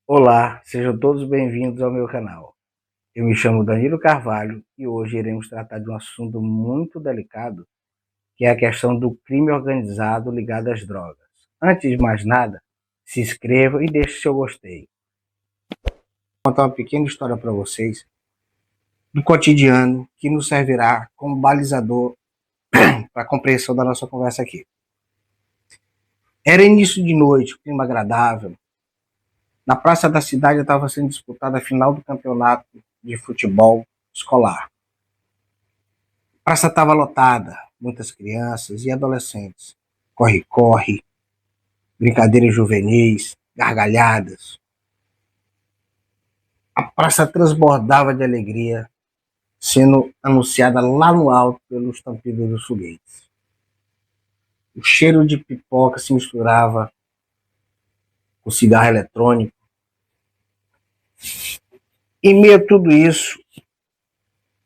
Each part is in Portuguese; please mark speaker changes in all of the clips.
Speaker 1: Olá, sejam todos bem-vindos ao meu canal. Eu me chamo Danilo Carvalho e hoje iremos tratar de um assunto muito delicado, que é a questão do crime organizado ligado às drogas. Antes de mais nada, se inscreva e deixe seu gostei. Vou contar uma pequena história para vocês do cotidiano que nos servirá como balizador para a compreensão da nossa conversa aqui. Era início de noite, clima agradável. Na praça da cidade estava sendo disputada a final do campeonato de futebol escolar. A praça estava lotada, muitas crianças e adolescentes. Corre-corre, brincadeiras juvenis, gargalhadas. A praça transbordava de alegria, sendo anunciada lá no alto pelos tampidos dos foguetes. O cheiro de pipoca se misturava com cigarro eletrônico. Em meio a tudo isso,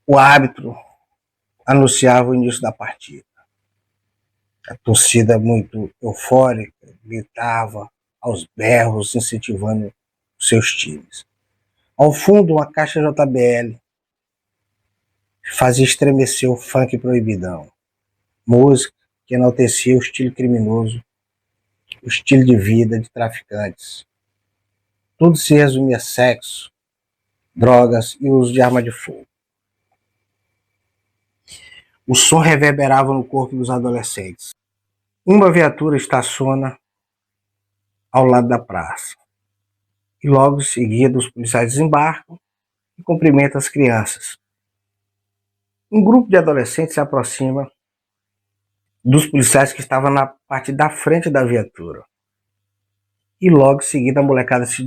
Speaker 1: o árbitro anunciava o início da partida. A torcida, muito eufórica, gritava aos berros, incentivando os seus times. Ao fundo, uma caixa JBL fazia estremecer o funk proibidão. Música que enaltecia o estilo criminoso, o estilo de vida de traficantes. Tudo se resumia a sexo, drogas e uso de arma de fogo. O som reverberava no corpo dos adolescentes. Uma viatura estaciona ao lado da praça. E logo em seguida os policiais desembarcam e cumprimentam as crianças. Um grupo de adolescentes se aproxima dos policiais que estavam na parte da frente da viatura. E logo em seguida a molecada se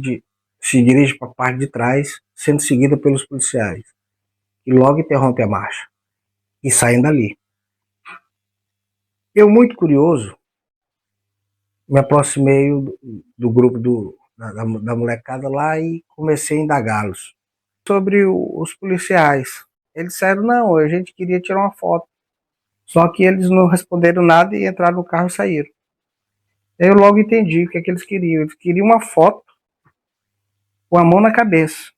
Speaker 1: dirige para a parte de trás, sendo seguida pelos policiais. E logo interrompe a marcha. E saem dali. Eu, muito curioso, me aproximei do grupo da molecada lá e comecei a indagá-los sobre os policiais. Eles disseram, não, a gente queria tirar uma foto. Só que eles não responderam nada e entraram no carro e saíram. Eu logo entendi o que é que eles queriam. Eles queriam uma foto com a mão na cabeça,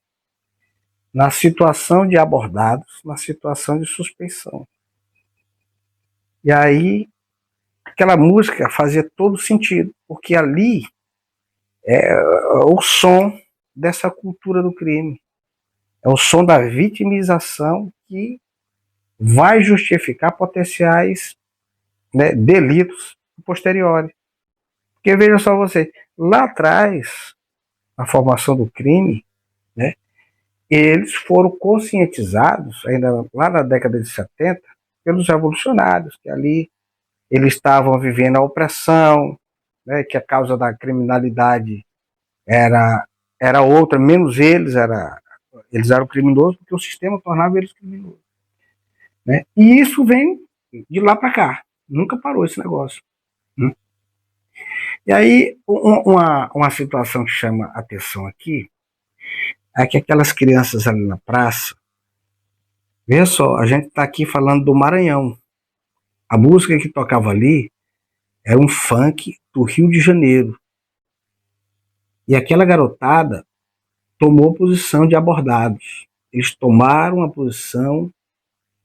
Speaker 1: na situação de abordados, na situação de suspeição. E aí, aquela música fazia todo sentido, porque ali é o som dessa cultura do crime. É o som da vitimização que vai justificar potenciais, né, delitos posteriores. Porque veja só você, lá atrás, na formação do crime, né, eles foram conscientizados, ainda lá na década de 70, pelos revolucionários, que ali eles estavam vivendo a opressão, né, que a causa da criminalidade era outra, menos eles eram criminosos porque o sistema tornava eles criminosos. Né? E isso vem de lá para cá, nunca parou esse negócio. Né? E aí, uma situação que chama atenção aqui é que aquelas crianças ali na praça, veja só, a gente está aqui falando do Maranhão. A música que tocava ali era um funk do Rio de Janeiro. E aquela garotada tomou posição de abordados. Eles tomaram a posição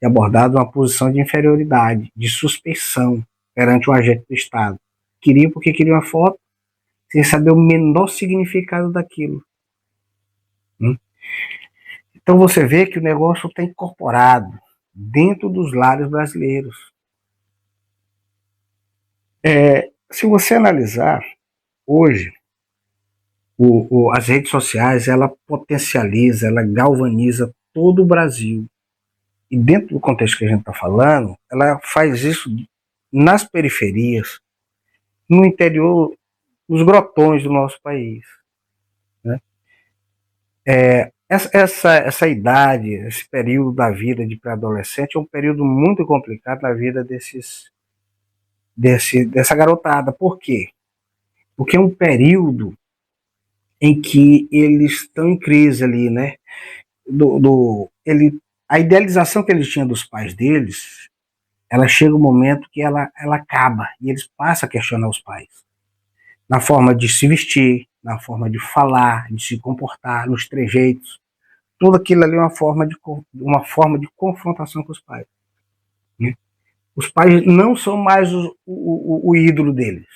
Speaker 1: de abordados, uma posição de inferioridade, de suspeição perante um agente do Estado. Queriam porque queriam uma foto, sem saber o menor significado daquilo. Então você vê que o negócio está incorporado dentro dos lares brasileiros. Se você analisar, hoje, as redes sociais, ela potencializa, ela galvaniza todo o Brasil. E dentro do contexto que a gente está falando, ela faz isso nas periferias, no interior, nos grotões do nosso país. Né? Essa idade, esse período da vida de pré-adolescente é um período muito complicado na vida dessa garotada. Por quê? Porque é um período em que eles estão em crise ali, né? A idealização que eles tinham dos pais deles, ela chega um momento que ela acaba e eles passam a questionar os pais. na forma de se vestir, na forma de falar, de se comportar, nos trejeitos. Tudo aquilo ali é uma forma de confrontação com os pais. Né? Os pais não são mais o ídolo deles,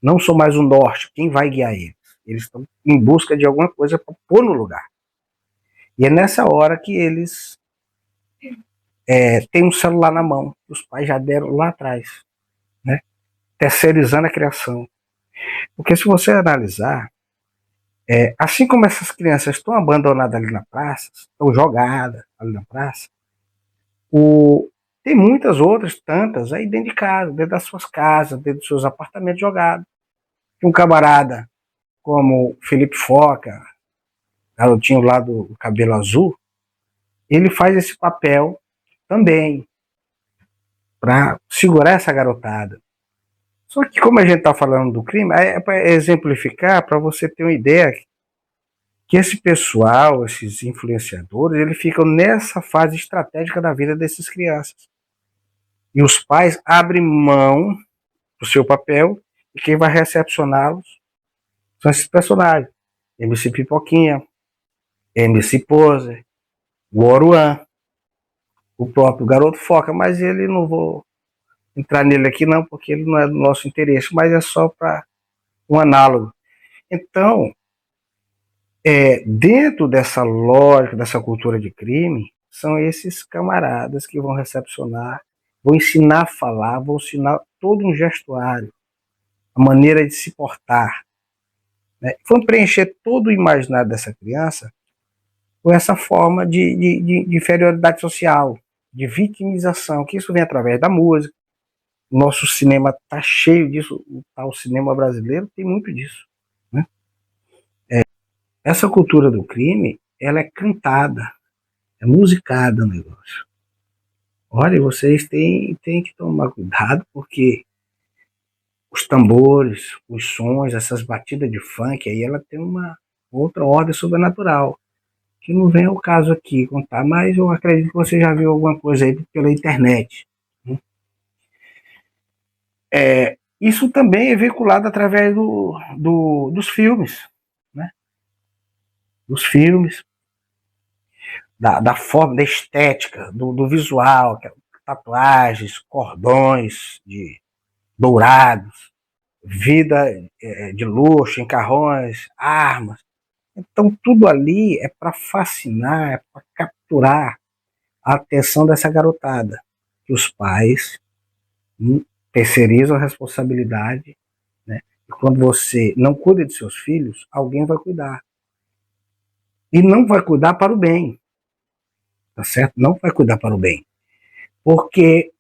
Speaker 1: não são mais o norte, quem vai guiar eles. Eles estão em busca de alguma coisa para pôr no lugar. E é nessa hora que eles têm um celular na mão, que os pais já deram lá atrás, né? Terceirizando a criação. Porque se você analisar, assim como essas crianças estão abandonadas ali na praça, estão jogadas ali na praça, tem muitas outras, tantas, aí dentro de casa, dentro das suas casas, dentro dos seus apartamentos jogados. Um camarada como Felipe Foca, garotinho lá do cabelo azul, ele faz esse papel também para segurar essa garotada. Só que como a gente está falando do crime, é para exemplificar, para você ter uma ideia que esse pessoal, esses influenciadores, eles ficam nessa fase estratégica da vida dessas crianças. E os pais abrem mão do seu papel e quem vai recepcioná-los são esses personagens. MC Pipoquinha, MC Pose, o Oruan, o próprio Garoto Foca, mas ele não vou entrar nele aqui não, porque ele não é do nosso interesse, mas é só para um análogo. Então, dentro dessa lógica, dessa cultura de crime, são esses camaradas que vão recepcionar, vão ensinar a falar, vão ensinar todo um gestuário, a maneira de se portar. Né? Vão preencher todo o imaginário dessa criança com essa forma de inferioridade social, de vitimização, que isso vem através da música. Nosso cinema está cheio disso, o cinema brasileiro tem muito disso. Né? Essa cultura do crime, ela é cantada, é musicada o negócio. Olha, vocês têm que tomar cuidado, porque os tambores, os sons, essas batidas de funk, aí ela tem uma outra ordem sobrenatural, que não vem ao caso aqui contar, mas eu acredito que você já viu alguma coisa aí pela internet. Isso também é veiculado através dos filmes, né? Dos filmes, da forma, da estética, do visual, tatuagens, cordões dourados, vida de luxo, em carrões, armas. Então tudo ali é para fascinar, é para capturar a atenção dessa garotada, que os pais terceirizam a responsabilidade, né? E quando você não cuida de seus filhos, alguém vai cuidar. E não vai cuidar para o bem, tá certo? Não vai cuidar para o bem. Porque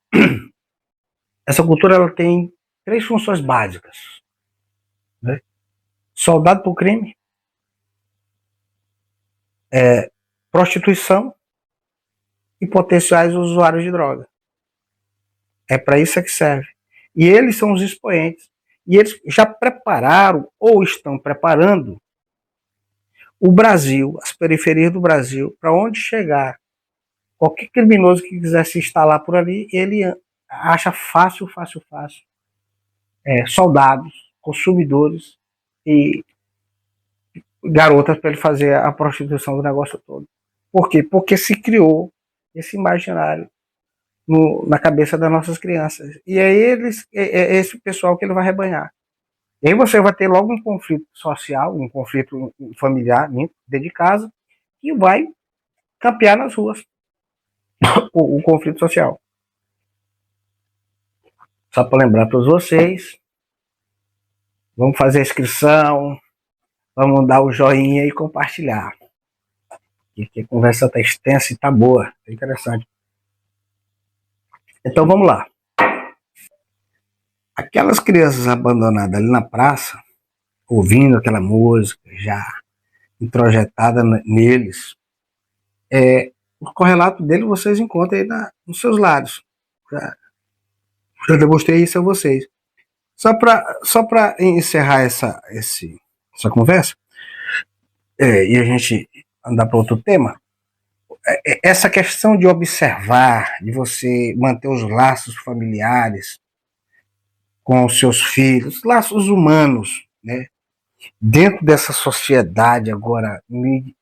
Speaker 1: essa cultura ela tem 3 funções básicas. Né? Soldado para o crime, prostituição e potenciais usuários de droga. É para isso que serve. E eles são os expoentes. E eles já prepararam ou estão preparando o Brasil, as periferias do Brasil, para onde chegar qualquer criminoso que quiser se instalar por ali, ele acha fácil soldados, consumidores e garotas para ele fazer a prostituição do negócio todo. Por quê? Porque se criou esse imaginário na cabeça das nossas crianças. E é esse pessoal que ele vai rebanhar. E aí você vai ter logo um conflito social, um conflito familiar dentro de casa, que vai campear nas ruas o conflito social. Só para lembrar para vocês, vamos fazer a inscrição, vamos dar o joinha e compartilhar. Que a conversa está extensa e está boa, é interessante. Então vamos lá. Aquelas crianças abandonadas ali na praça, ouvindo aquela música já introjetada neles, o correlato dele vocês encontram aí nos seus lares. Já demonstrei isso a vocês. Só para encerrar essa conversa, e a gente andar para outro tema, essa questão de observar, de você manter os laços familiares com os seus filhos, laços humanos, né? Dentro dessa sociedade agora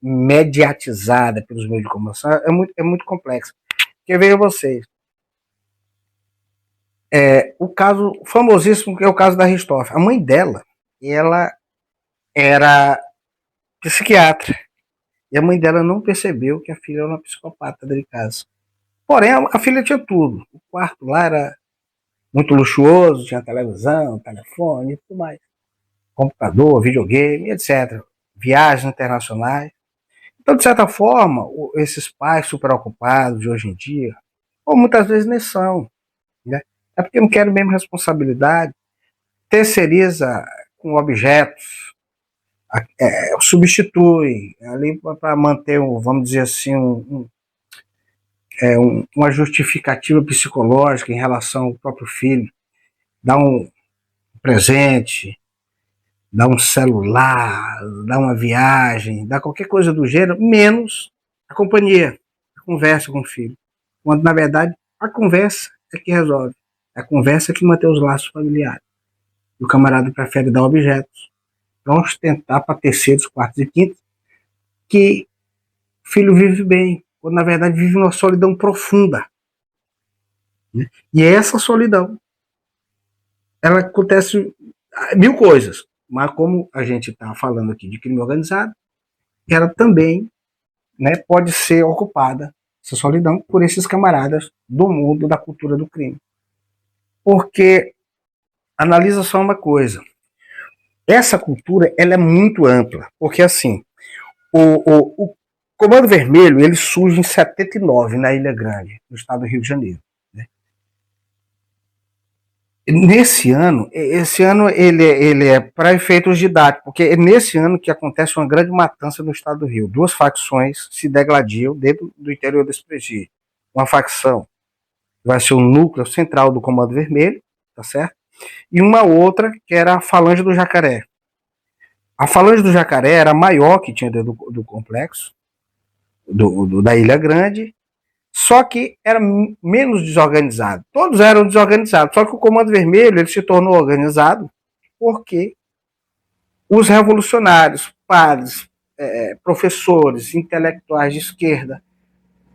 Speaker 1: mediatizada pelos meios de comunicação, é muito complexo. Porque veja vocês, o caso famosíssimo que é o caso da Richthofen. A mãe dela, ela era psiquiatra. E a mãe dela não percebeu que a filha era uma psicopata dentro de casa. Porém, a filha tinha tudo. O quarto lá era muito luxuoso, tinha televisão, telefone e tudo mais. Computador, videogame, etc. Viagens internacionais. Então, de certa forma, esses pais super ocupados de hoje em dia, ou muitas vezes nem são, né? É porque não querem mesmo responsabilidade, terceiriza com objetos, substitui ali para manter, vamos dizer assim, uma justificativa psicológica em relação ao próprio filho, dá um presente, dá um celular, dá uma viagem, dá qualquer coisa do gênero, menos a companhia, a conversa com o filho. Quando, na verdade, a conversa é que resolve. É a conversa que mantém os laços familiares. E o camarada prefere dar objetos para ostentar para terceiros, quartos e quintos que o filho vive bem, quando, na verdade, vive uma solidão profunda. Né? E essa solidão, ela acontece mil coisas, mas como a gente está falando aqui de crime organizado, ela também, né, pode ser ocupada, essa solidão, por esses camaradas do mundo da cultura do crime. Porque, analisa só uma coisa, essa cultura ela é muito ampla, porque assim, o Comando Vermelho ele surge em 79 na Ilha Grande, no estado do Rio de Janeiro. Nesse ano, esse ano ele é para efeitos didáticos, porque é nesse ano que acontece uma grande matança no estado do Rio. Duas facções se degladiam dentro do interior desse presídio. Uma facção vai ser o núcleo central do Comando Vermelho, tá certo? E uma outra que era a Falange do Jacaré. A Falange do Jacaré era a maior que tinha dentro do complexo, da Ilha Grande, só que era menos desorganizado. Todos eram desorganizados, só que o Comando Vermelho ele se tornou organizado porque os revolucionários, padres, professores, intelectuais de esquerda,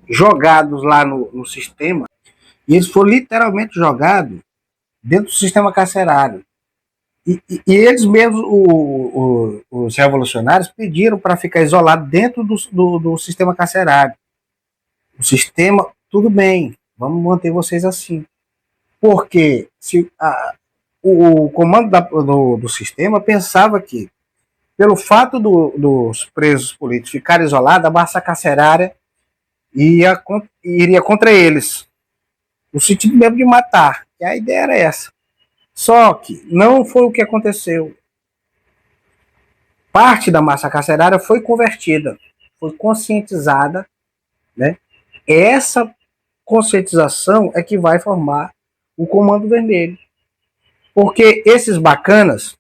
Speaker 1: jogados lá no sistema, e eles foram literalmente jogados dentro do sistema carcerário. E eles mesmos, os revolucionários, pediram para ficar isolado dentro do sistema carcerário. O sistema, tudo bem, vamos manter vocês assim. Porque o comando do sistema pensava que, pelo fato dos presos políticos ficarem isolados, a massa carcerária iria contra eles, no sentido mesmo de matar. E a ideia era essa. Só que não foi o que aconteceu. Parte da massa carcerária foi convertida, foi conscientizada, né? Essa conscientização é que vai formar o Comando Vermelho. Porque esses bacanas,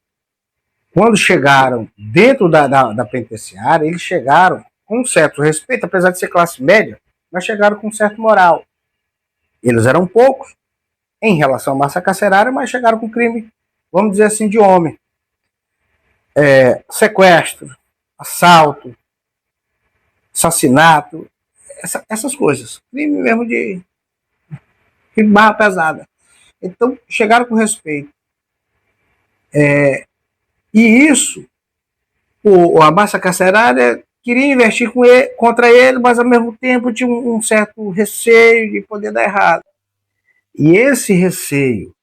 Speaker 1: quando chegaram dentro da penitenciária, eles chegaram com um certo respeito, apesar de ser classe média, mas chegaram com um certo moral. Eles eram poucos em relação à massa carcerária, mas chegaram com crime, vamos dizer assim, de homem. Sequestro, assalto, assassinato, essas coisas. Crime mesmo de barra pesada. Então, chegaram com respeito. E isso, a massa carcerária queria investir contra ele, mas ao mesmo tempo tinha um certo receio de poder dar errado. E esse receio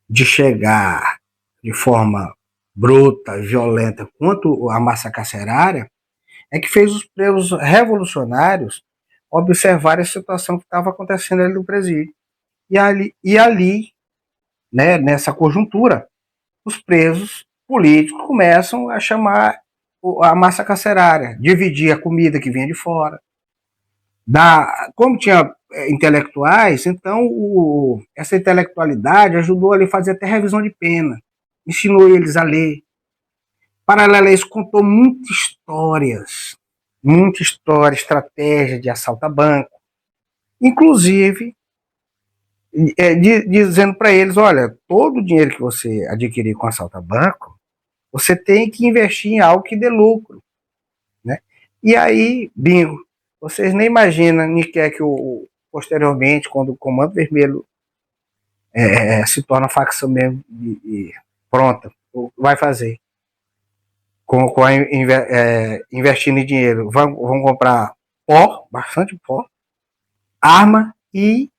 Speaker 1: de chegar de forma bruta, violenta, quanto a massa carcerária, é que fez os presos revolucionários observarem a situação que estava acontecendo ali no presídio. E ali, né, nessa conjuntura, os presos políticos começam a chamar a massa carcerária, dividir a comida que vinha de fora. Como tinha intelectuais, então essa intelectualidade ajudou ali a fazer até revisão de pena, ensinou eles a ler. Paralelo a isso, contou muita história, estratégia de assalto a banco. Inclusive, dizendo para eles, olha, todo o dinheiro que você adquirir com assalto a banco, você tem que investir em algo que dê lucro, né? E aí, bingo, vocês nem imaginam nem quer que posteriormente, quando o Comando Vermelho se torna facção mesmo pronta, vai fazer. Investindo em dinheiro, vão comprar pó, bastante pó, arma e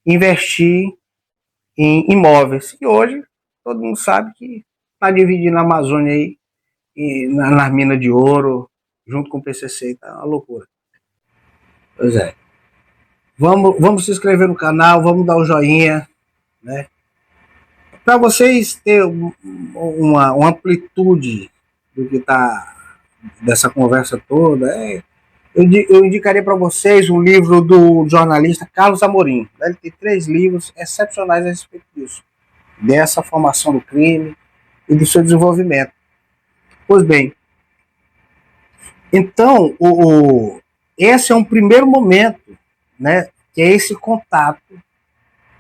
Speaker 1: investir em imóveis. E hoje todo mundo sabe que está dividindo a Amazônia aí nas minas de ouro, junto com o PCC, tá uma loucura. Pois é. Vamos se inscrever no canal, vamos dar o joinha, né? Para vocês terem uma amplitude do que está dessa conversa toda, eu indicaria para vocês um livro do jornalista Carlos Amorim. Ele tem 3 livros excepcionais a respeito disso, dessa formação do crime e do seu desenvolvimento. Pois bem, então esse é um primeiro momento, né, que é esse contato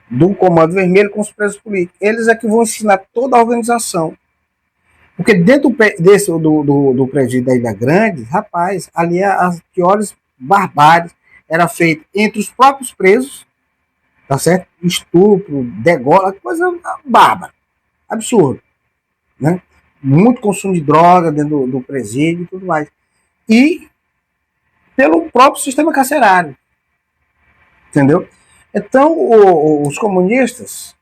Speaker 1: do Comando Vermelho com os presos políticos. Eles é que vão ensinar toda a organização. Porque dentro do presídio da Ilha Grande, rapaz, ali as piores barbáries era feita entre os próprios presos, tá certo? Estupro, degola, coisa bárbara, absurdo, né? Muito consumo de droga dentro do presídio e tudo mais. E pelo próprio sistema carcerário, entendeu? Então, os comunistas,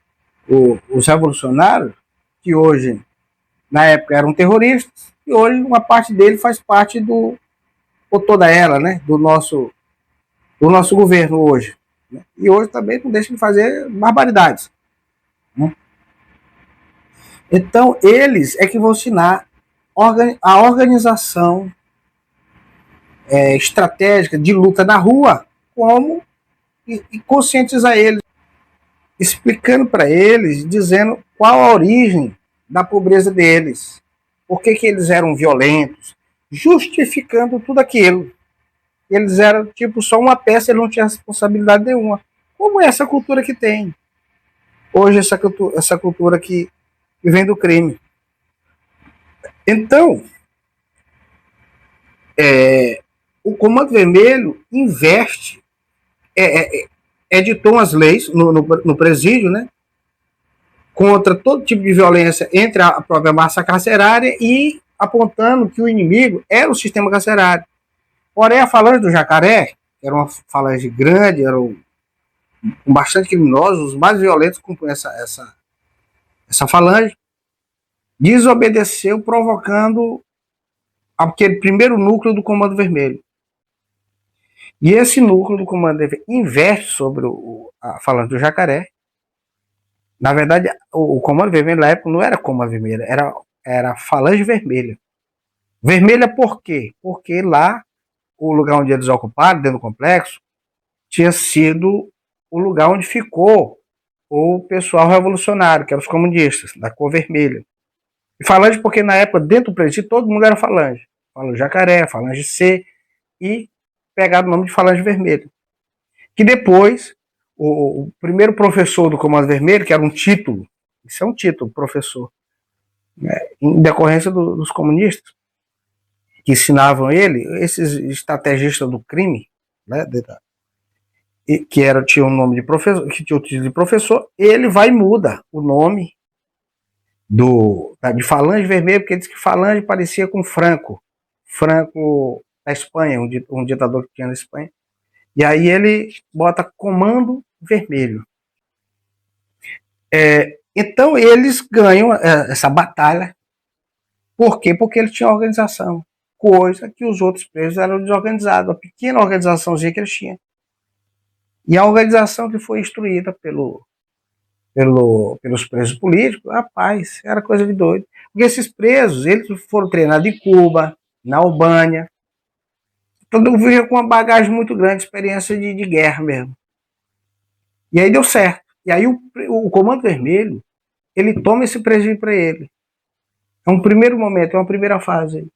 Speaker 1: os revolucionários, que hoje, na época, eram terroristas, e hoje uma parte dele faz parte ou toda ela, né, do nosso governo hoje. Né? E hoje também não deixa de fazer barbaridades. Né? Então, eles é que vão ensinar a organização estratégica de luta na rua, como e conscientizar eles, explicando para eles, dizendo qual a origem da pobreza deles, por que eles eram violentos, justificando tudo aquilo. Eles eram tipo só uma peça, eles não tinham responsabilidade nenhuma. Como é essa cultura que tem hoje, essa cultura que vem do crime. Então, o Comando Vermelho investe, editou umas leis no presídio, né, contra todo tipo de violência entre a própria massa carcerária e apontando que o inimigo era o sistema carcerário. Porém, a falange do Jacaré, que era uma falange grande, era com bastante criminosos, os mais violentos compunham essa falange, desobedeceu, provocando aquele primeiro núcleo do Comando Vermelho. E esse núcleo do Comando Vermelho investe sobre a falange do Jacaré. Na verdade, o Comando Vermelho na época não era Comando Vermelho, era Falange Vermelha. Vermelha por quê? Porque lá, o lugar onde eles ocuparam, dentro do complexo, tinha sido o lugar onde ficou o pessoal revolucionário, que eram os comunistas, da cor vermelha. E falange porque na época, dentro do presídio, todo mundo era falange. Falange Jacaré, falange C, e pegaram o nome de falange vermelha. Que depois, o primeiro professor do Comando Vermelho, que era um título, isso é um título, professor, né, em decorrência dos comunistas, que ensinavam ele, esses estrategistas do crime, né, tinha um nome de professor, que tinha o título de professor, ele vai e muda o nome de Falange Vermelho, porque diz que Falange parecia com Franco da Espanha, um ditador que tinha na Espanha. E aí ele bota Comando Vermelho. Então eles ganham essa batalha. Por quê? Porque ele tinha organização, coisa que os outros presos eram desorganizados, a pequena organizaçãozinha que eles tinham. E a organização que foi instruída pelos presos políticos, rapaz, era coisa de doido. Porque esses presos, eles foram treinados em Cuba, na Albânia, todo mundo vinha com uma bagagem muito grande, experiência de guerra mesmo. E aí deu certo. E aí o Comando Vermelho, ele toma esse presídio para ele. É um primeiro momento, é uma primeira fase.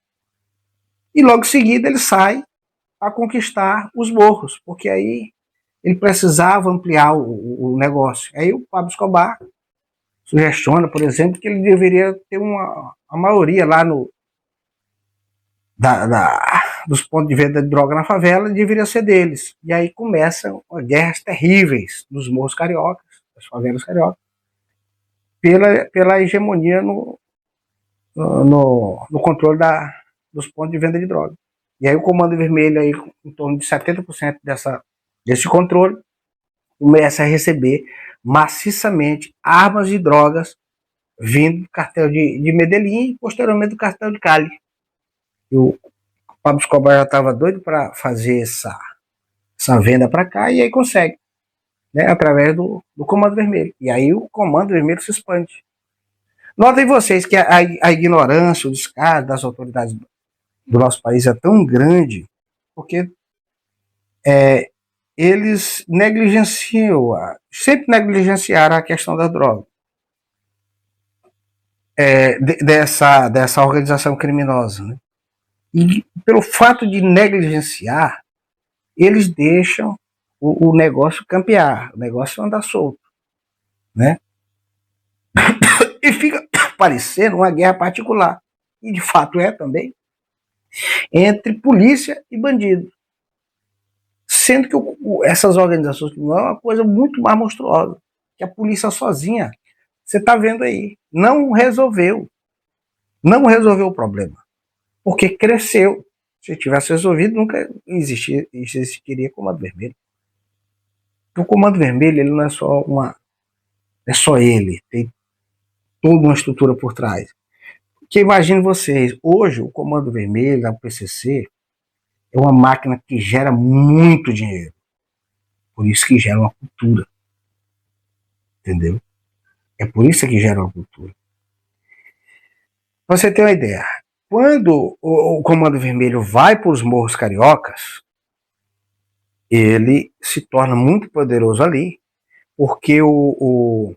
Speaker 1: E logo em seguida ele sai a conquistar os morros, porque aí ele precisava ampliar o negócio. Aí o Pablo Escobar sugestiona, por exemplo, que ele deveria ter a maioria lá dos pontos de venda de droga na favela, deveria ser deles. E aí começam guerras terríveis nos morros cariocas, das favelas cariocas, pela hegemonia no controle dos pontos de venda de droga. E aí o Comando Vermelho, aí, em torno de 70% desse controle, começa a receber maciçamente armas e drogas vindo do cartel de Medellín e posteriormente do cartel de Cali. E o Pablo Escobar já estava doido para fazer essa venda para cá e aí consegue, né, através do Comando Vermelho. E aí o Comando Vermelho se expande. Notem vocês que a ignorância, o descaso das autoridades do nosso país é tão grande porque eles sempre negligenciaram a questão da droga. Dessa organização criminosa. Né? E pelo fato de negligenciar, eles deixam o negócio campear, o negócio andar solto. Né? E fica parecendo uma guerra particular, e de fato é também, entre polícia e bandido. Sendo que essas organizações não é uma coisa muito mais monstruosa, que a polícia sozinha, você está vendo aí, não resolveu o problema, porque cresceu. Se tivesse resolvido, nunca existiria Comando Vermelho. O Comando Vermelho, ele não é só ele, tem toda uma estrutura por trás. Porque imagine vocês, hoje o Comando Vermelho, a PCC, é uma máquina que gera muito dinheiro. Por isso que gera uma cultura. Entendeu? É por isso que gera uma cultura. Pra você ter uma ideia, quando o Comando Vermelho vai para os morros cariocas, ele se torna muito poderoso ali, porque o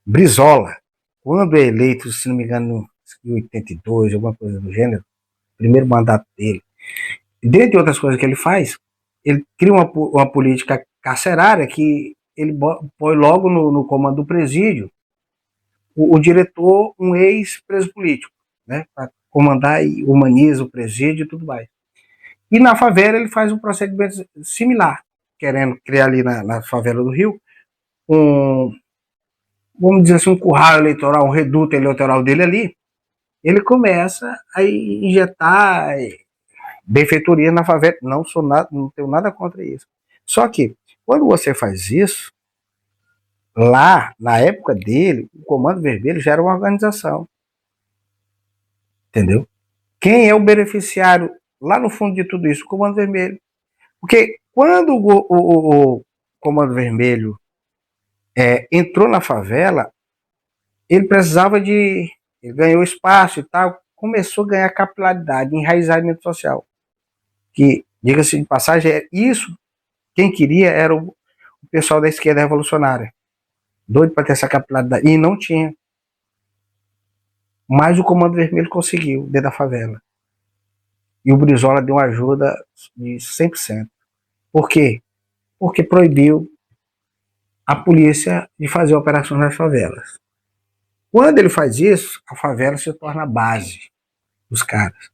Speaker 1: Brizola, quando é eleito, se não me engano, em 82, alguma coisa do gênero, primeiro mandato dele, dentre outras coisas que ele faz, ele cria uma política carcerária que ele põe logo no comando do presídio o diretor, um ex-preso político, né, para comandar e humaniza o presídio e tudo mais. E na favela ele faz um procedimento similar, querendo criar ali na favela do Rio vamos dizer assim, um curral eleitoral, um reduto eleitoral dele ali. Ele começa a injetar benfeitoria na favela. Não tenho nada contra isso. Só que, quando você faz isso, lá, na época dele, o Comando Vermelho já era uma organização. Entendeu? Quem é o beneficiário lá no fundo de tudo isso? O Comando Vermelho. Porque quando o Comando Vermelho entrou na favela, ele precisava ele ganhou espaço e tal, começou a ganhar capilaridade, enraizamento social. Que, diga-se de passagem, isso, quem queria era o pessoal da esquerda revolucionária. Doido para ter essa capilaridade. E não tinha. Mas o Comando Vermelho conseguiu, dentro da favela. E o Brizola deu uma ajuda de 100%. Por quê? Porque proibiu a polícia de fazer operações nas favelas. Quando ele faz isso, a favela se torna a base dos caras.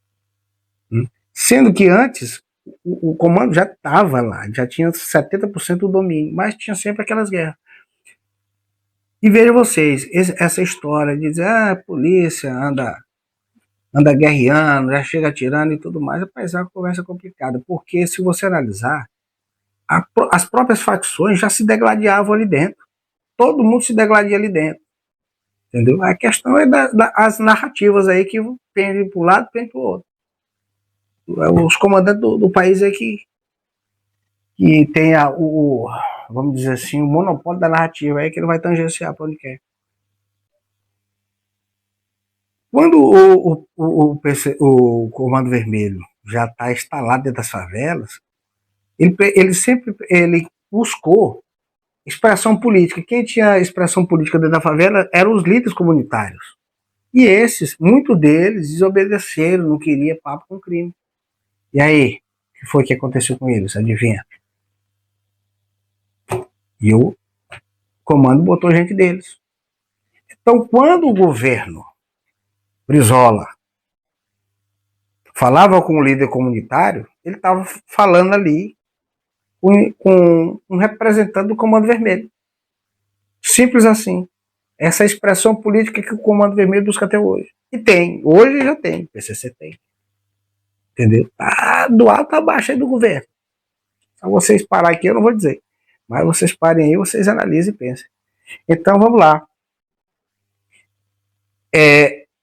Speaker 1: Sendo que antes, o comando já estava lá, já tinha 70% do domínio, mas tinha sempre aquelas guerras. E vejam vocês, essa história de dizer, a polícia anda guerreando, já chega atirando e tudo mais, rapaz, é uma conversa complicada, porque se você analisar, as próprias facções já se degladiavam ali dentro. Todo mundo se degladia ali dentro. Entendeu? A questão é das narrativas aí que pendem para um lado e pendem para o outro. Os comandantes do país é que tem vamos dizer assim, o monopólio da narrativa aí que ele vai tangenciar para onde quer. Quando o Comando Vermelho já está instalado dentro das favelas, ele sempre buscou expressão política. Quem tinha expressão política dentro da favela eram os líderes comunitários. E esses, muitos deles, desobedeceram, não queriam papo com crime. E aí, o que foi que aconteceu com eles? Adivinha? E o comando botou gente deles. Então, quando o governo Brizola falava com o líder comunitário, ele estava falando ali com um representante do Comando Vermelho. Simples assim. Essa é a expressão política que o Comando Vermelho busca até hoje. E tem. Hoje já tem. O PCC tem. Entendeu? Tá do alto a baixo aí do governo. Só vocês parar aqui, eu não vou dizer. Mas vocês parem aí, vocês analisem e pensem. Então, vamos lá.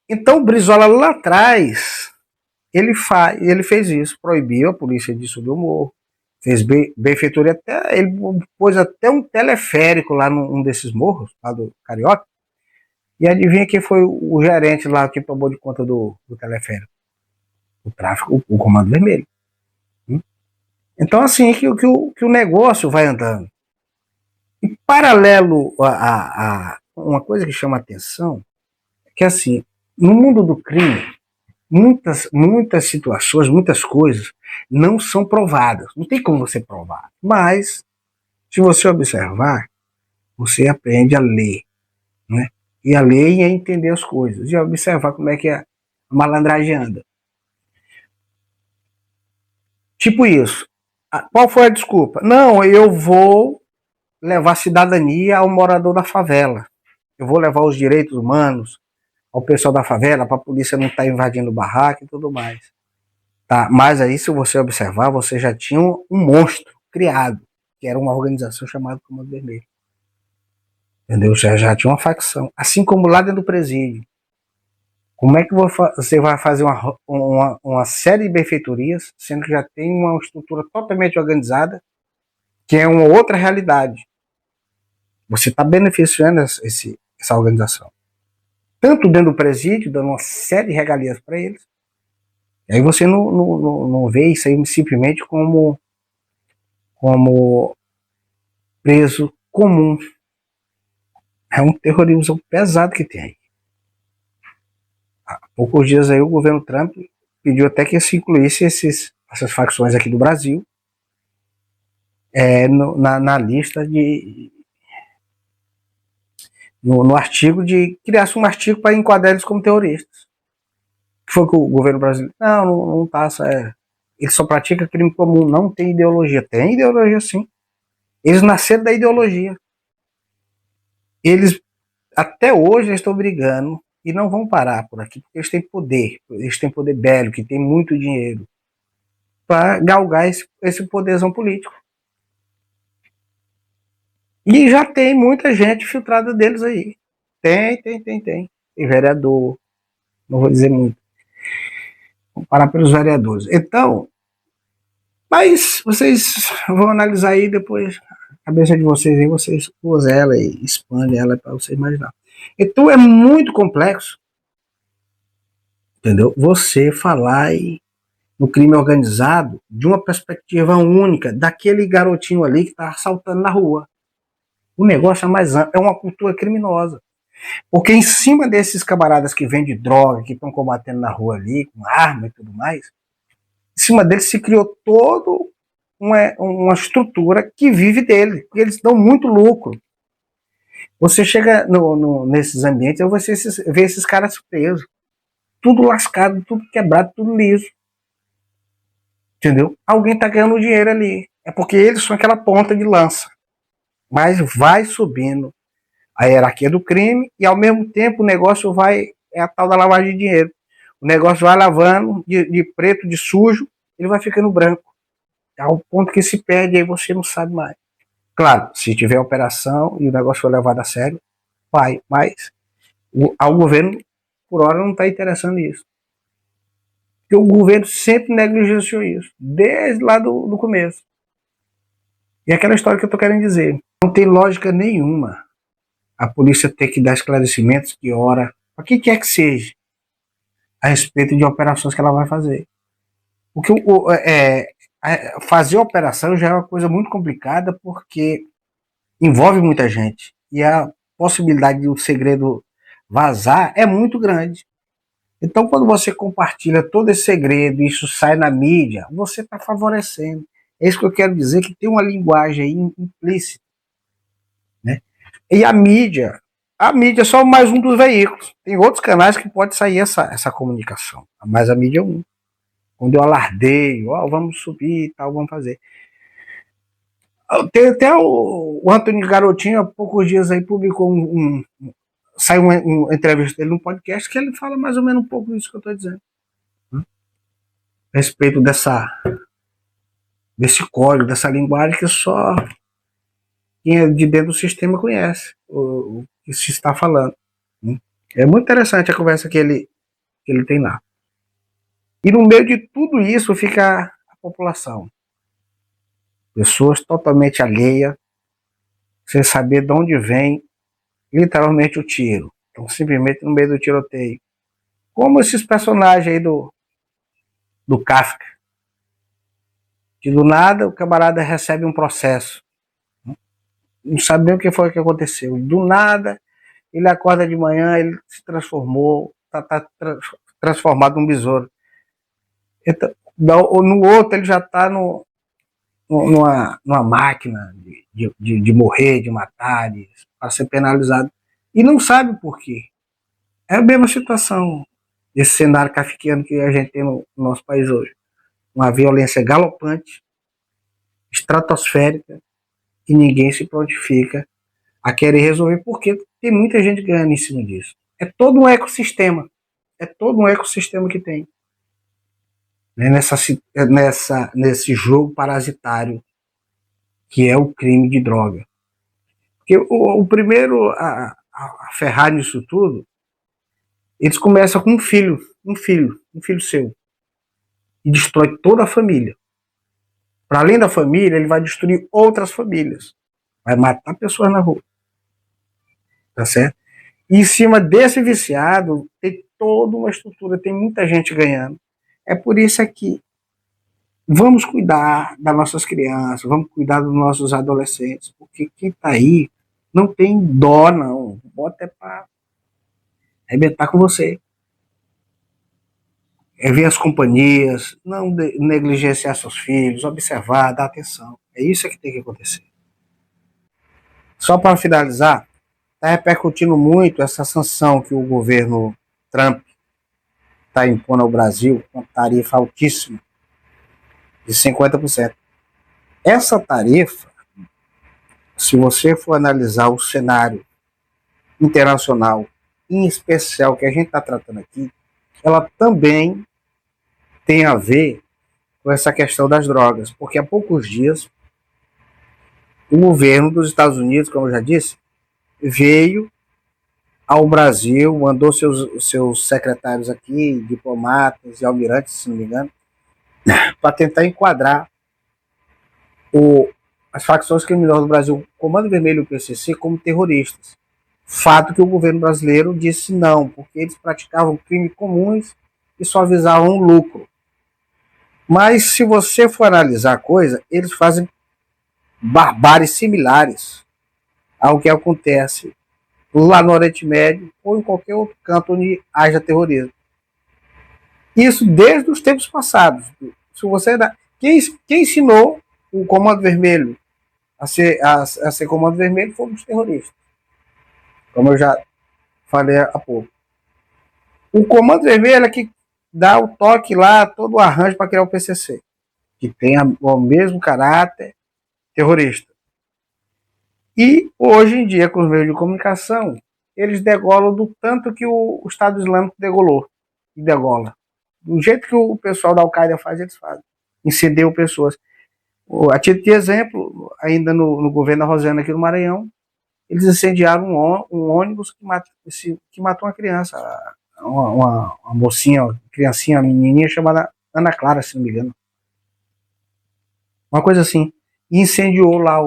Speaker 1: Então, o Brizola lá atrás, ele fez isso. Proibiu a polícia de subir o morro. Fez benfeitoria até. Ele pôs até um teleférico lá num desses morros, lá do Carioca. E adivinha quem foi o gerente lá que tomou de conta do teleférico? O tráfico, o Comando Vermelho. Então, assim que o negócio vai andando. Em paralelo a uma coisa que chama atenção, é que, assim, no mundo do crime, muitas situações, muitas coisas não são provadas. Não tem como você provar. Mas, se você observar, você aprende a ler, né? E a ler e a entender as coisas. E a observar como é que a malandragem anda. Tipo isso. Qual foi a desculpa? Não, eu vou levar cidadania ao morador da favela. Eu vou levar os direitos humanos ao pessoal da favela, para a polícia não estar invadindo o barraco e tudo mais. Tá? Mas aí, se você observar, você já tinha um monstro criado, que era uma organização chamada Comando Vermelho. Entendeu? Já tinha uma facção. Assim como lá dentro do presídio. Como é que você vai fazer uma série de benfeitorias, sendo que já tem uma estrutura totalmente organizada, que é uma outra realidade? Você está beneficiando essa organização. Tanto dentro do presídio, dando uma série de regalias para eles. E aí você não vê isso aí simplesmente como preso comum. É um terrorismo pesado que tem aí. Há poucos dias aí o governo Trump pediu até que se incluísse essas facções aqui do Brasil na lista no artigo de criasse um artigo para enquadrar eles como terroristas. Que foi que o governo brasileiro não tá, ele só pratica crime comum, não tem ideologia. Tem ideologia sim. Eles nasceram da ideologia. Eles até hoje estão brigando e não vão parar por aqui, porque eles têm poder bélico, que tem muito dinheiro para galgar esse poderzão político. E já tem muita gente filtrada deles aí. Tem. Tem vereador, não vou dizer muito. Vamos parar pelos vereadores. Então, mas vocês vão analisar aí depois a cabeça de vocês aí, vocês usam ela e expandem ela para você imaginar. Então é muito complexo, entendeu? Você falar no crime organizado de uma perspectiva única, daquele garotinho ali que está assaltando na rua. O negócio é mais amplo, é uma cultura criminosa. Porque em cima desses camaradas que vendem droga, que estão combatendo na rua ali, com arma e tudo mais, em cima deles se criou todo uma estrutura que vive dele, porque eles dão muito lucro. Você chega nesses ambientes e você vê esses caras presos, tudo lascado, tudo quebrado, tudo liso. Entendeu? Alguém está ganhando dinheiro ali. É porque eles são aquela ponta de lança. Mas vai subindo a hierarquia do crime e, ao mesmo tempo, o negócio é a tal da lavagem de dinheiro. O negócio vai lavando de preto, de sujo, ele vai ficando branco. Ao ponto que se perde, aí você não sabe mais. Claro, se tiver operação e o negócio for levado a sério, vai. Mas ao governo, por hora, não está interessando isso. Porque o governo sempre negligenciou isso, desde lá do começo. E aquela história que eu estou querendo dizer, não tem lógica nenhuma a polícia ter que dar esclarecimentos que hora, para quem quer que seja, a respeito de operações que ela vai fazer. Porque fazer operação já é uma coisa muito complicada, porque envolve muita gente. E a possibilidade de o segredo vazar é muito grande. Então, quando você compartilha todo esse segredo e isso sai na mídia, você está favorecendo. É isso que eu quero dizer, que tem uma linguagem aí implícita E a mídia é só mais um dos veículos. Tem outros canais que pode sair essa comunicação, mas a mídia é um. Quando eu alardeio, vamos subir e tal, vamos fazer. Tem até o Antônio Garotinho, há poucos dias aí, publicou saiu uma entrevista dele no podcast que ele fala mais ou menos um pouco disso que eu estou dizendo. A respeito desse código, dessa linguagem que só quem é de dentro do sistema conhece o que se está falando. É muito interessante a conversa que ele tem lá. E no meio de tudo isso fica a população. Pessoas totalmente alheias, sem saber de onde vem literalmente o tiro. Então, simplesmente no meio do tiroteio. Como esses personagens aí do Kafka. Que do nada o camarada recebe um processo. Não sabe nem o que foi que aconteceu. Do nada, ele acorda de manhã, ele se transformou, está transformado num besouro. Então, no outro, ele já está numa máquina de morrer, de matar, para ser penalizado. E não sabe por quê. É a mesma situação desse cenário kafkiano que a gente tem no nosso país hoje. Uma violência galopante, estratosférica, e ninguém se prontifica a querer resolver, porque tem muita gente ganhando em cima disso. É todo um ecossistema. É todo um ecossistema que tem. Né, nesse jogo parasitário que é o crime de droga. Porque o primeiro a ferrar nisso tudo, eles começam com um filho seu, e destrói toda a família. Para além da família, ele vai destruir outras famílias, vai matar pessoas na rua, tá certo? E em cima desse viciado, tem toda uma estrutura, tem muita gente ganhando. É por isso que vamos cuidar das nossas crianças, vamos cuidar dos nossos adolescentes, porque quem está aí não tem dó, não. Bota é para arrebentar com você. É ver as companhias, não negligenciar seus filhos, observar, dar atenção. É isso que tem que acontecer. Só para finalizar, está repercutindo muito essa sanção que o governo Trump está impondo ao Brasil, uma tarifa altíssima, de 50%. Essa tarifa, se você for analisar o cenário internacional, em especial que a gente está tratando aqui, ela também tem a ver com essa questão das drogas, porque há poucos dias o governo dos Estados Unidos, como eu já disse, veio ao Brasil, mandou seus secretários aqui, diplomatas e almirantes, se não me engano, para tentar enquadrar as facções criminosas do Brasil, Comando Vermelho e o PCC, como terroristas. Fato que o governo brasileiro disse não, porque eles praticavam crimes comuns e só visavam lucro. Mas se você for analisar a coisa, eles fazem barbáries similares ao que acontece lá no Oriente Médio ou em qualquer outro canto onde haja terrorismo. Isso desde os tempos passados. Se você quem ensinou o Comando Vermelho a ser Comando Vermelho foram os terroristas, como eu já falei há pouco. O Comando Vermelho é que dá o toque lá, todo o arranjo para criar o PCC, que tem o mesmo caráter terrorista. E hoje em dia, com os meios de comunicação, eles degolam do tanto que o Estado Islâmico degolou e degola. Do jeito que o pessoal da Al-Qaeda faz, eles fazem. Incendiam pessoas. A título de exemplo, ainda no governo da Rosana aqui no Maranhão, eles incendiaram um ônibus que matou uma criança, uma mocinha, uma criancinha, uma menininha chamada Ana Clara, se não me engano. Uma coisa assim. E incendiou lá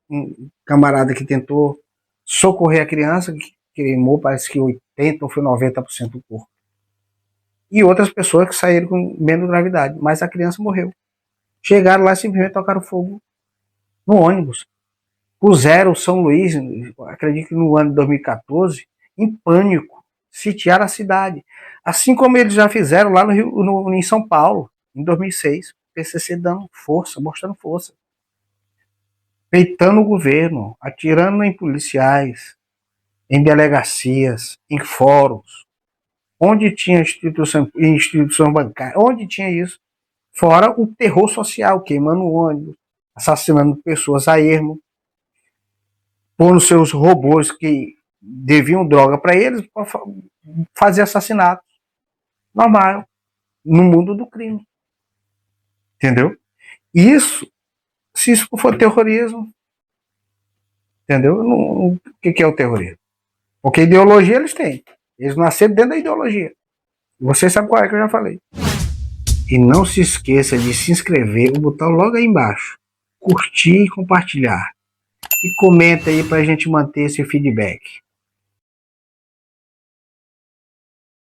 Speaker 1: um camarada que tentou socorrer a criança, que queimou, parece que 80% ou foi 90% do corpo. E outras pessoas que saíram com menos gravidade, mas a criança morreu. Chegaram lá e simplesmente tocaram fogo no ônibus. Puseram o São Luís, acredito que no ano de 2014, em pânico, sitiaram a cidade. Assim como eles já fizeram lá no Rio, em São Paulo, em 2006, o PCC dando força, mostrando força. peitando o governo, atirando em policiais, em delegacias, em fóruns, onde tinha instituição bancária, onde tinha isso, fora o terror social, queimando ônibus, assassinando pessoas a ermo, pondo seus robôs que deviam droga para eles para fazer assassinatos. Normal, no mundo do crime. Entendeu? Isso, se isso for terrorismo, entendeu? O que é o terrorismo? Porque ideologia eles têm. Eles nasceram dentro da ideologia. Você sabe qual é que eu já falei. E não se esqueça de se inscrever, o botão logo aí embaixo. Curtir e compartilhar. E comenta aí pra gente manter esse feedback.